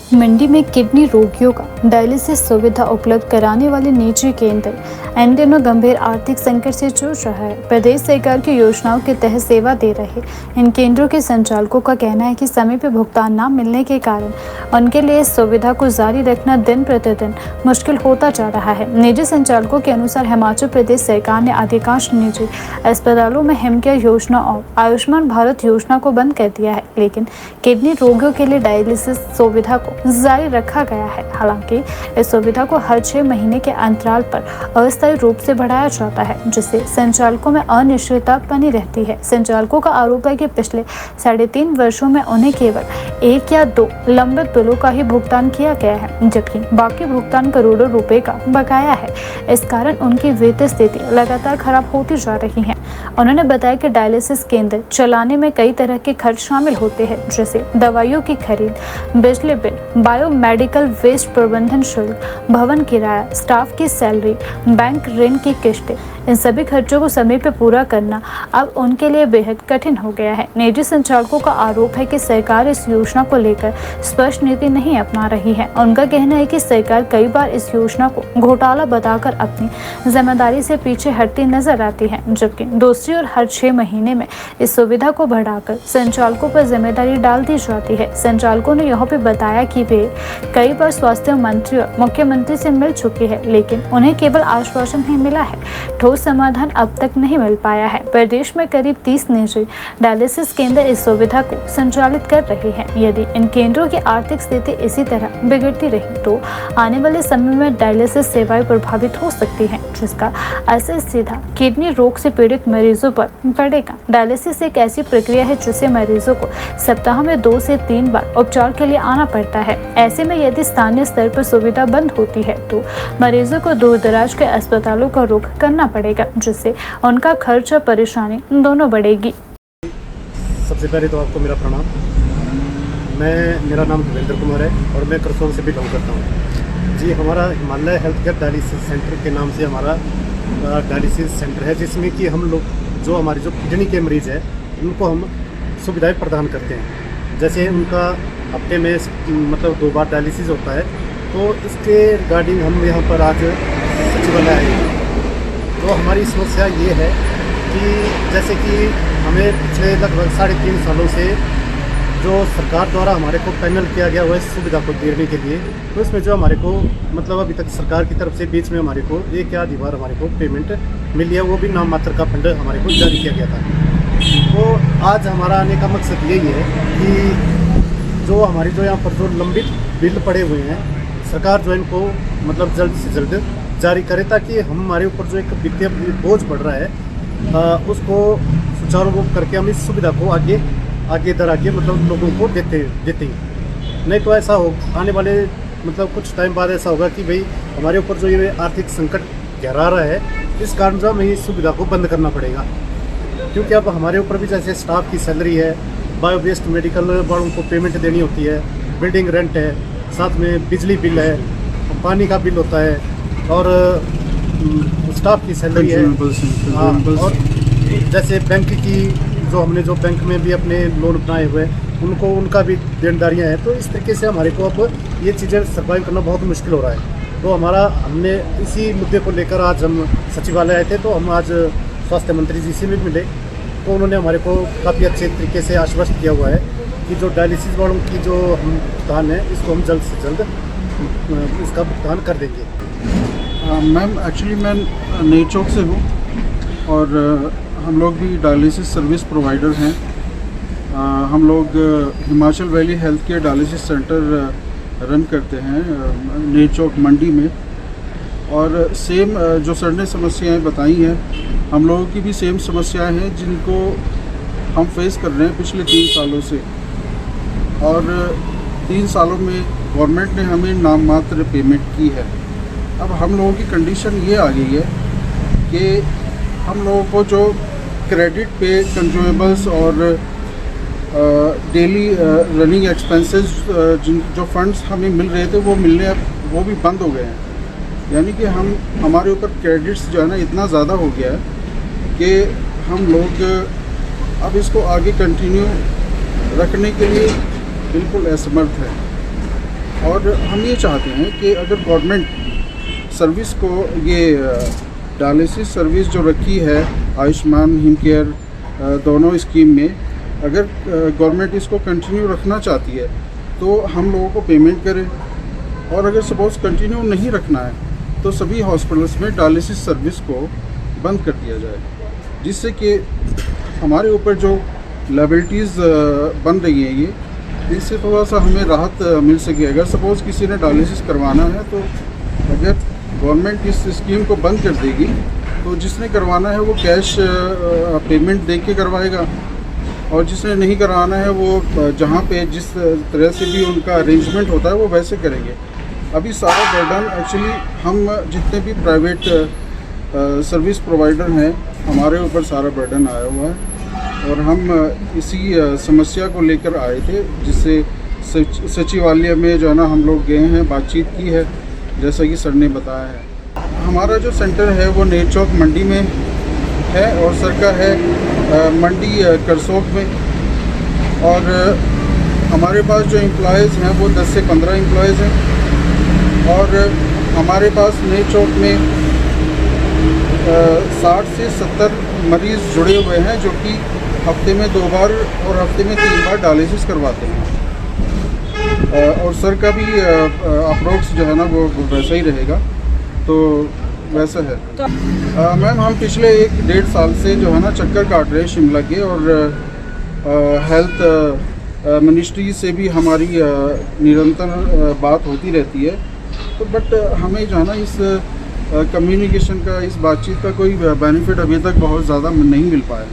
मंडी में किडनी रोगियों का डायलिसिस सुविधा उपलब्ध कराने वाले निजी केंद्र इन दिनों गंभीर आर्थिक संकट से जूझ रहा है। प्रदेश सरकार की योजनाओं के तहत सेवा दे रहे इन केंद्रों के संचालकों का कहना है कि समय पर भुगतान न मिलने के कारण उनके लिए इस सुविधा को जारी रखना दिन प्रतिदिन मुश्किल होता जा रहा है। निजी संचालकों के अनुसार हिमाचल प्रदेश सरकार ने अधिकांश निजी अस्पतालों में हिमकेयर योजना और आयुष्मान भारत योजना को बंद कर दिया है, लेकिन किडनी रोगियों के लिए डायलिसिस सुविधा को जारी रखा गया है। हालांकि इस सुविधा को हर 6 महीने के अंतराल पर अस्थायी रूप से बढ़ाया जाता है, जिससे संचालकों में अनिश्चितता बनी रहती है। संचालकों का आरोप है कि पिछले 3.5 वर्षों में उन्हें केवल 1 या 2 लंबित बिलों का ही भुगतान किया गया है, जबकि बाकी भुगतान करोड़ों रुपए का बकाया है। इस कारण उनकी वित्तीय स्थिति लगातार खराब होती जा रही है। उन्होंने बताया कि डायलिसिस केंद्र चलाने में कई तरह के खर्च शामिल होते हैं, जैसे दवाइयों की खरीद, बिजली बिल, बायोमेडिकल वेस्ट प्रबंधन शुल्क, भवन किराया, स्टाफ की सैलरी, बैंक ऋण की किस्तें। इन सभी खर्चों को समय पर पूरा करना अब उनके लिए बेहद कठिन हो गया है। निजी संचालकों का आरोप है कि सरकार इस योजना को लेकर स्पष्ट नीति नहीं अपना रही है। उनका कहना है कि सरकार कई बार इस योजना को घोटाला बताकर अपनी जिम्मेदारी से पीछे हटती नजर आती है, जबकि दूसरी ओर हर 6 महीने में इस सुविधा को बढ़ाकर संचालकों पर जिम्मेदारी डाल दी जाती है। संचालकों ने यह भी बताया कि वे कई बार स्वास्थ्य मंत्री और मुख्यमंत्री से मिल चुके हैं, लेकिन उन्हें केवल आश्वासन ही मिला है, ठोस समाधान अब तक नहीं मिल पाया है। प्रदेश में करीब 30 निजी डायलिसिस केंद्र इस सुविधा को संचालित कर रहे हैं। यदि इन केंद्रों की आर्थिक स्थिति इसी तरह बिगड़ती रही तो आने वाले समय में डायलिसिस सेवाएं प्रभावित हो सकती हैं, जिसका असर सीधा किडनी रोग से पीड़ित मरीजों पर पड़ेगा। डायलिसिस एक ऐसी प्रक्रिया है जिससे मरीजों को सप्ताह में 2 से 3 बार उपचार के लिए आना पड़ता है। ऐसे में यदि स्थानीय स्तर पर सुविधा बंद होती है तो मरीजों को दूर दराज के अस्पतालों का रुख करना पड़ेगा, जिससे उनका खर्च और परेशानी दोनों बढ़ेगी। सबसे पहले तो आपको मेरा प्रणाम। मेरा नाम देवेंद्र कुमार है और मैं करसोग से बिलोंग करता हूँ। जी, हमारा Himalaya health care dialysis centre के नाम से हमारा डायलिसिस सेंटर है, जिसमें कि हम लोग जो हमारे जो किडनी के मरीज़ हैं उनको हम सुविधाएं प्रदान करते हैं। जैसे उनका हफ्ते में मतलब 2 बार डायलिसिस होता है, तो इसके रिगार्डिंग हम यहाँ पर आज सचिवालय आए हैं। तो हमारी समस्या ये है कि जैसे कि हमें पिछले लगभग 3.5 सालों से जो सरकार द्वारा हमारे को पैनल किया गया हुआ है इस सुविधा को देने के लिए, तो इसमें जो हमारे को मतलब अभी तक सरकार की तरफ से बीच में हमारे को 1 या 2 बार हमारे को पेमेंट मिली है, वो भी नाम मात्र का फंड हमारे को जारी किया गया था। तो आज हमारा आने का मकसद यही है कि जो हमारी जो यहाँ पर जो लंबित बिल पड़े हुए हैं, सरकार जो इनको मतलब जल्द से जल्द जारी करे, ताकि हमारे ऊपर जो एक वित्तीय बोझ पड़ रहा है उसको सुचारू रूप करके हम इस सुविधा को आगे मतलब लोगों को देते हैं। नहीं तो ऐसा हो आने वाले मतलब कुछ टाइम बाद ऐसा होगा कि भाई हमारे ऊपर जो ये आर्थिक संकट गहरा रहा है, इस कारण जो हमें इस सुविधा को बंद करना पड़ेगा। क्योंकि अब हमारे ऊपर भी जैसे स्टाफ की सैलरी है, बायो वेस्ट मेडिकल वालों को पेमेंट देनी होती है, बिल्डिंग रेंट है, साथ में बिजली बिल है, पानी का बिल होता है और स्टाफ की सैलरी है। हाँ, और जैसे बैंक की जो बैंक में भी अपने लोन बनाए हुए उनको उनका भी देनदारियाँ हैं। तो इस तरीके से हमारे को अब ये चीज़ें सर्वाइव करना बहुत मुश्किल हो रहा है। तो हमने इसी मुद्दे को लेकर आज हम सचिवालय आए थे। तो हम आज स्वास्थ्य मंत्री जी से भी मिले, तो उन्होंने हमारे को काफ़ी अच्छे तरीके से आश्वस्त किया हुआ है कि जो डायलिसिस वालों की जो हम भुगतान है इसको हम जल्द से जल्द इसका भुगतान कर देंगे। मैम, एक्चुअली मैं नई चौक से हूँ और हम लोग भी डायलिसिस सर्विस प्रोवाइडर हैं। हम लोग Himachal valley health care dialysis centre run करते हैं नई चौक मंडी में। और सेम जो सर ने समस्याएं बताई हैं, हम लोगों की भी सेम समस्याएं हैं जिनको हम फेस कर रहे हैं पिछले 3 सालों से। और 3 सालों में गवर्नमेंट ने हमें नाम मात्र पेमेंट की है। अब हम लोगों की कंडीशन ये आ गई है कि हम लोगों को जो क्रेडिट पे कंज्यूमेबल्स और डेली रनिंग एक्सपेंसेस जो फंड्स हमें मिल रहे थे वो भी बंद हो गए हैं। यानी कि हमारे ऊपर क्रेडिट्स जो है ना इतना ज़्यादा हो गया है कि हम लोग अब इसको आगे कंटिन्यू रखने के लिए बिल्कुल असमर्थ है। और हम ये चाहते हैं कि अगर गवर्नमेंट सर्विस को ये डायलिसिस सर्विस जो रखी है आयुष्मान हिम केयर दोनों स्कीम में, अगर गवर्नमेंट इसको कंटिन्यू रखना चाहती है तो हम लोगों को पेमेंट करे, और अगर सपोज़ कंटिन्यू नहीं रखना है तो सभी हॉस्पिटल्स में डायलिसिस सर्विस को बंद कर दिया जाए, जिससे कि हमारे ऊपर जो लायबिलिटीज़ बन रही हैं ये, इससे थोड़ा सा हमें राहत मिल सके। अगर सपोज़ किसी ने डायलिसिस करवाना है तो अगर गवर्नमेंट इस स्कीम को बंद कर देगी तो जिसने करवाना है वो कैश पेमेंट दे के करवाएगा, और जिसने नहीं करवाना है वो जहाँ पे जिस तरह से भी उनका अरेंजमेंट होता है वो वैसे करेंगे। अभी सारा बर्डन एक्चुअली हम जितने भी प्राइवेट सर्विस प्रोवाइडर हैं हमारे ऊपर सारा बर्डन आया हुआ है, और हम इसी समस्या को लेकर आए थे, जिससे सचिवालय में जो है ना हम लोग गए हैं, बातचीत की है, जैसा कि सर ने बताया है। हमारा जो सेंटर है वो नेर चौक मंडी में है, और सर का है मंडी करसोग में, और हमारे पास जो एम्प्लॉयज़ हैं वो 10 से 15 एम्प्लॉयज़ हैं, और हमारे पास नेर चौक में 60 से 70 मरीज़ जुड़े हुए हैं जो कि हफ्ते में 2 बार और हफ्ते में 3 बार डायलिसिस करवाते हैं, और सर का भी अप्रोक्स जो है ना वो वैसा ही रहेगा, तो वैसा है। मैम हम पिछले 1-1.5 साल से जो है ना चक्कर काट रहे हैं शिमला के, और हेल्थ मिनिस्ट्री से भी हमारी निरंतर बात होती रहती है, तो बट हमें जो है ना इस कम्युनिकेशन का, इस बातचीत का कोई बेनिफिट अभी तक बहुत ज़्यादा नहीं मिल पाया।